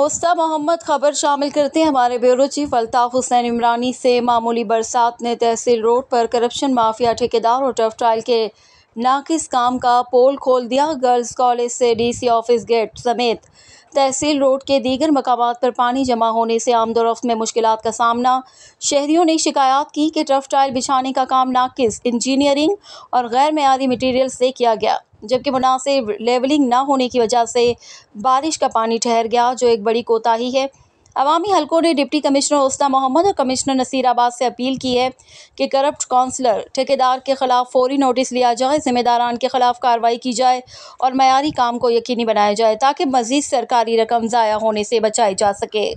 उस्ता मोहम्मद खबर शामिल करते हैं हमारे ब्यूरो चीफ अल्ताफ हुसैन इमरानी से। मामूली बरसात ने तहसील रोड पर करप्शन माफिया ठेकेदार और टफ ट्रायल के नाकिस काम का पोल खोल दिया। गर्ल्स कॉलेज से डीसी ऑफिस गेट समेत तहसील रोड के दीगर मकामात पर पानी जमा होने से आमदोरफ्त में मुश्किलात का सामना। शहरियों ने शिकायत की कि टफ टाइल बिछाने का काम नाकिस इंजीनियरिंग और गैर मेयारी मटीरियल से किया गया, जबकि मुनासिब लेवलिंग न होने की वजह से बारिश का पानी ठहर गया, जो एक बड़ी कोताही है। अवामी हलकों ने डिप्टी कमिश्नर उस्ता मोहम्मद और कमिश्नर नसीराबाद से अपील की है कि करप्ट काउंसलर ठेकेदार के खिलाफ फौरी नोटिस लिया जाए, जिम्मेदारान के खिलाफ कार्रवाई की जाए और मयारी काम को यकीनी बनाया जाए ताकि मजीद सरकारी रकम ज़ाया होने से बचाई जा सके।